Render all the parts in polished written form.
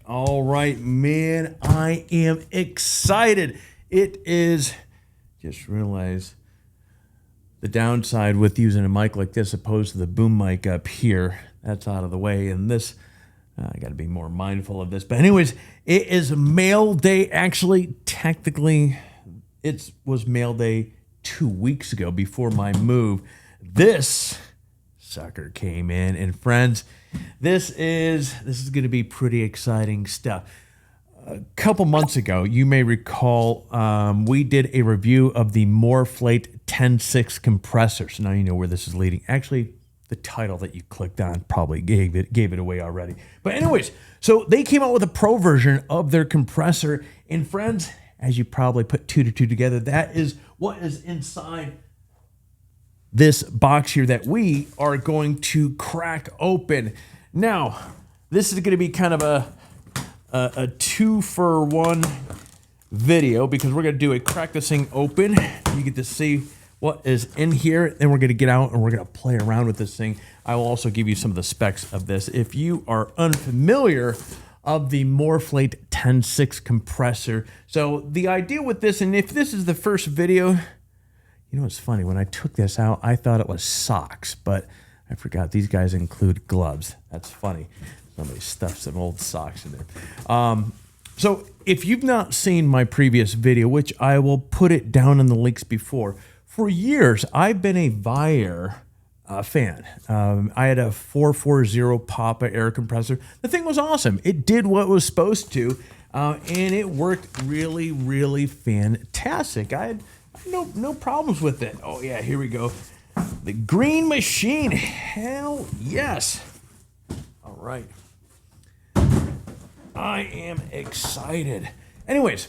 All right, man. I am excited. It is, just realized the downside with using a mic like this opposed to the boom mic up here. That's out of the way. And this, I got to be more mindful of this. But anyways, it is mail day. Actually, technically, it was mail day 2 weeks ago before my move. This sucker came in, and friends, this is going to be pretty exciting stuff. A couple months ago, you may recall, we did a review of the MORRFlate TenSix compressor. So now you know where this is leading. Actually, the title that you clicked on probably gave it away already. But anyways, so they came out with a pro version of their compressor, and friends, as you probably put two to two together, that is what is inside this box here that we are going to crack open. Now, this is going to be kind of a 2-for-1 video because we're going to do a crack this thing open. You get to see what is in here. Then we're going to get out and we're going to play around with this thing. I will also give you some of the specs of this. If you are unfamiliar of the MORRFlate TenSix compressor. So the idea with this, and if this is the first video, you know, it's funny. When I took this out, I thought it was socks, but I forgot these guys include gloves. That's funny. Somebody stuffed some old socks in there. So if you've not seen my previous video, which I will put it down in the links before, for years, I've been a VIAIR fan. I had a 440 Papa air compressor. The thing was awesome. It did what it was supposed to, and it worked really, really fantastic. I had no problems with it. Oh yeah, here we go. The green machine. Hell yes. All right. I am excited. Anyways,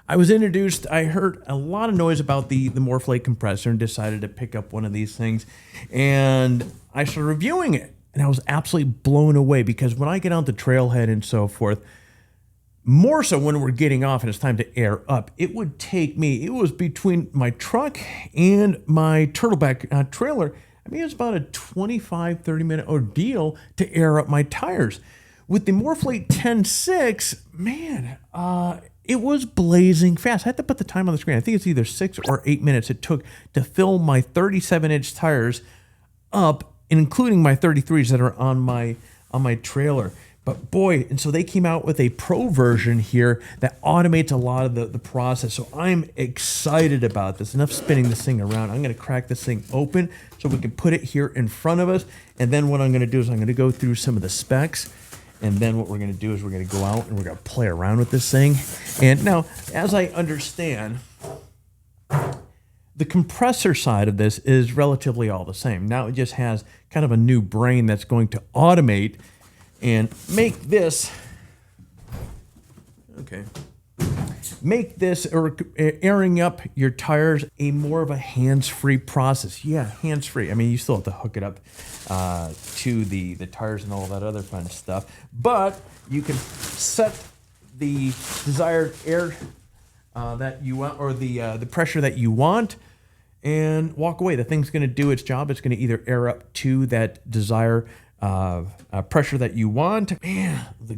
I was introduced, I heard a lot of noise about the MORRFlate compressor and decided to pick up one of these things. And I started reviewing it. And I was absolutely blown away because when I get out the trailhead and so forth, more so when we're getting off and it's time to air up, it would take me, it was between my truck and my turtleback trailer. I mean, it was about a 25-30 minute ordeal to air up my tires. With the MORRFlate TenSix, man, it was blazing fast. I had to put the time on the screen. I think it's either 6 or 8 minutes it took to fill my 37-inch tires up, including my 33s that are on my trailer. But boy, and so they came out with a pro version here that automates a lot of the process. So I'm excited about this. Enough spinning this thing around. I'm going to crack this thing open so we can put it here in front of us. And then what I'm going to do is I'm going to go through some of the specs. And then what we're going to do is we're going to go out and we're going to play around with this thing. And now, as I understand, the compressor side of this is relatively all the same. Now it just has kind of a new brain that's going to automate and make this, make this, or airing up your tires, a more of a hands-free process. Yeah, hands-free. I mean, you still have to hook it up to the tires and all that other fun stuff, but you can set the desired air that you want, or the pressure that you want, and walk away. The thing's going to do its job. It's going to either air up to that desired pressure that you want. Man, the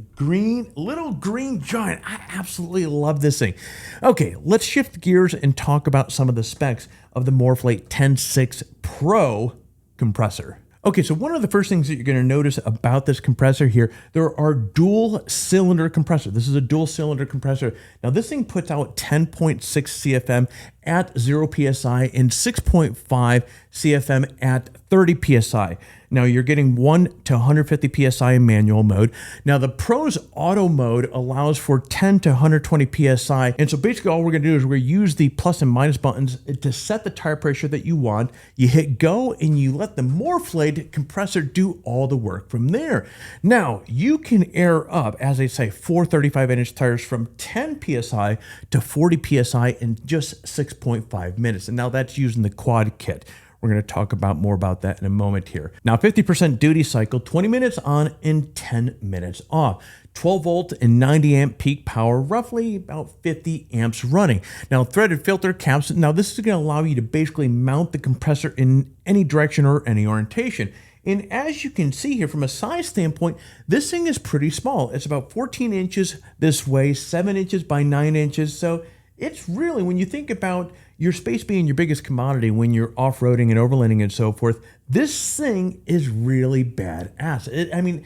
little green giant. I absolutely love this thing. Okay, let's shift gears and talk about some of the specs of the MORRFlate TenSix PRO compressor. Okay, so one of the first things that you're going to notice about this compressor here, there are dual cylinder compressor. This is a dual cylinder compressor. Now this thing puts out 10.6 CFM at 0 PSI and 6.5 CFM at 30 PSI. Now you're getting 1 to 150 PSI in manual mode. Now the Pro's auto mode allows for 10 to 120 PSI. And so basically all we're gonna do is we're gonna use the plus and minus buttons to set the tire pressure that you want. You hit go and you let the MORRFlate compressor do all the work from there. Now you can air up, as I say, 4 35-inch tires from 10 PSI to 40 PSI in just 6.5 minutes. And now that's using the quad kit. We're going to talk about more about that in a moment here. Now, 50% duty cycle, 20 minutes on and 10 minutes off. 12 volt and 90 amp peak power, roughly about 50 amps running. Now, threaded filter caps. Now, this is going to allow you to basically mount the compressor in any direction or any orientation. And as you can see here from a size standpoint, this thing is pretty small. It's about 14 inches this way, 7 inches by 9 inches. So it's really, when you think about your space being your biggest commodity when you're off-roading and overlanding and so forth, this thing is really badass. I mean,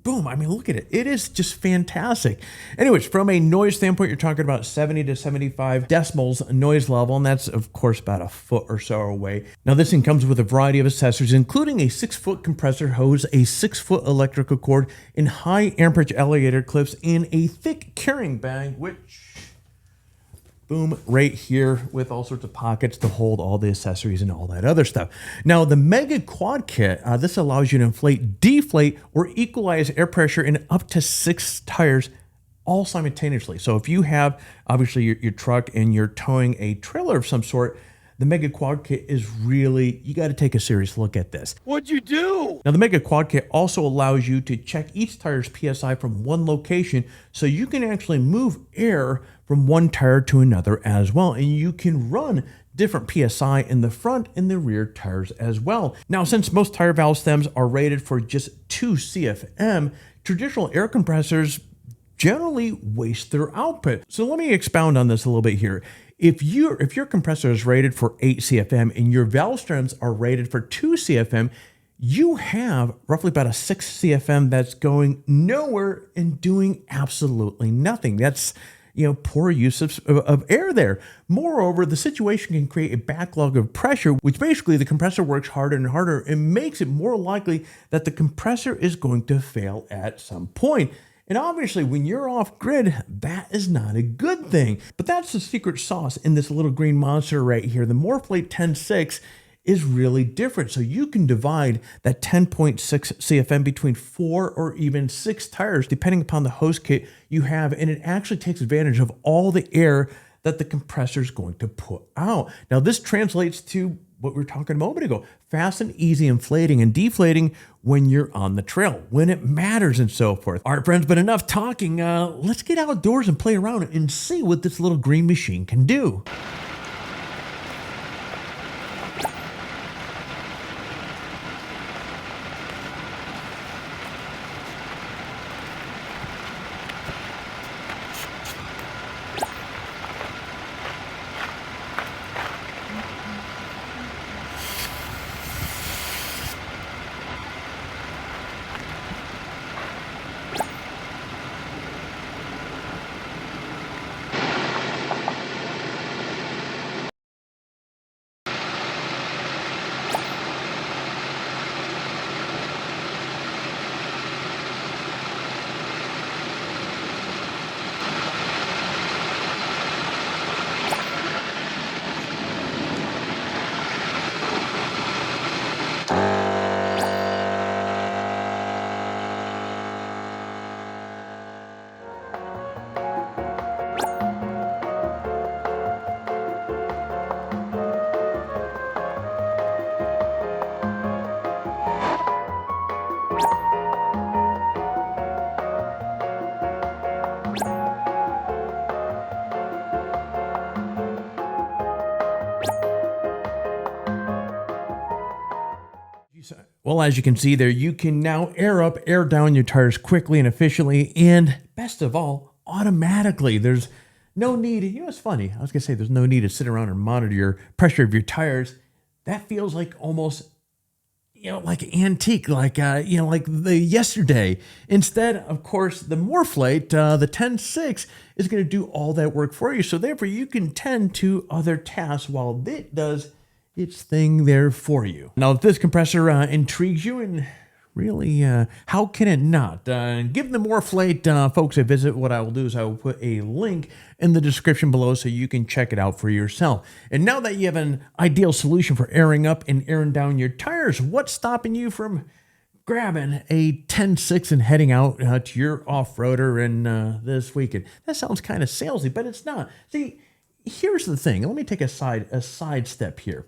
boom, I mean, look at it. It is just fantastic. Anyways, from a noise standpoint, you're talking about 70 to 75 decibels noise level, and that's, of course, about a foot or so away. Now, this thing comes with a variety of accessories, including a 6-foot compressor hose, a 6-foot electrical cord, and high amperage alligator clips, and a thick carrying bag, which, boom, right here with all sorts of pockets to hold all the accessories and all that other stuff. Now, the Mega Quad Kit, this allows you to inflate, deflate, or equalize air pressure in up to 6 tires all simultaneously. So if you have, obviously, your truck and you're towing a trailer of some sort, the Mega Quad Kit is really, you got to take a serious look at this. What'd you do? Now, the Mega Quad Kit also allows you to check each tire's PSI from one location, so you can actually move air from one tire to another as well. And you can run different PSI in the front and the rear tires as well. Now, since most tire valve stems are rated for just 2 CFM, traditional air compressors generally waste their output. So let me expound on this a little bit here. If your compressor is rated for 8 CFM and your valve stems are rated for 2 CFM, you have roughly about a 6 CFM that's going nowhere and doing absolutely nothing. That's, poor use of air there. Moreover, the situation can create a backlog of pressure, which basically the compressor works harder and harder and makes it more likely that the compressor is going to fail at some point. And obviously, when you're off grid, that is not a good thing. But that's the secret sauce in this little green monster right here. The MORRFlate TenSix is really different. So you can divide that 10.6 CFM between 4 or even 6 tires, depending upon the hose kit you have. And it actually takes advantage of all the air that the compressor is going to put out. Now, this translates to what we were talking a moment ago, fast and easy inflating and deflating when you're on the trail, when it matters and so forth. All right, friends, but enough talking. Let's get outdoors and play around and see what this little green machine can do. Well, as you can see there, you can now air up, air down your tires quickly and efficiently, and best of all, automatically. There's no need, it's funny, I was gonna say there's no need to sit around and monitor your pressure of your tires. That feels like almost, like antique, like the yesterday. Instead, of course, the MORRFlate, the TenSix, is gonna do all that work for you. So therefore, you can tend to other tasks while it does its thing there for you. Now, if this compressor intrigues you, and really, how can it not? Give the MORRFlate folks a visit. What I will do is I will put a link in the description below so you can check it out for yourself. And now that you have an ideal solution for airing up and airing down your tires, what's stopping you from grabbing a TenSix and heading out to your off-roader and this weekend? That sounds kind of salesy, but it's not. See, here's the thing. Let me take a side step here.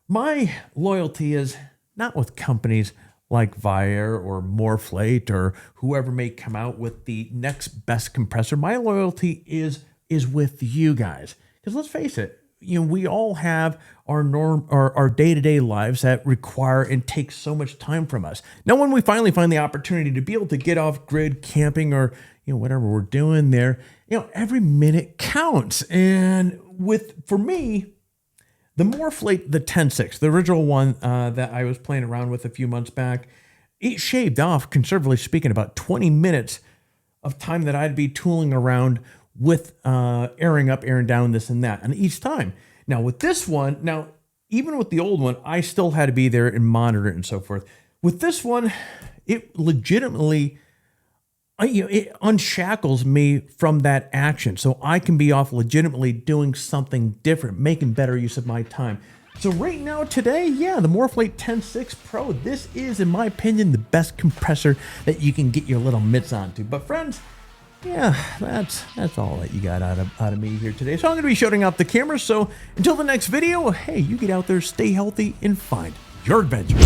My loyalty is not with companies like VIAIR or MORRFlate or whoever may come out with the next best compressor. My loyalty is with you guys. Because let's face it, we all have our day-to-day lives that require and take so much time from us. Now, when we finally find the opportunity to be able to get off grid camping or whatever we're doing there, every minute counts. And for me, the MORRFlate TenSix, the original one that I was playing around with a few months back, it shaved off, conservatively speaking, about 20 minutes of time that I'd be tooling around with airing up, airing down, this and that, and each time. Now with this one, even with the old one, I still had to be there and monitor it and so forth. With this one, it legitimately, it unshackles me from that action, so I can be off legitimately doing something different, making better use of my time. So right now, today, the MORRFlate TenSix PRO, this is, in my opinion, the best compressor that you can get your little mitts onto. But friends, that's all that you got out of me here today. So I'm going to be shutting off the camera. So until the next video, hey, you get out there, stay healthy, and find your adventure.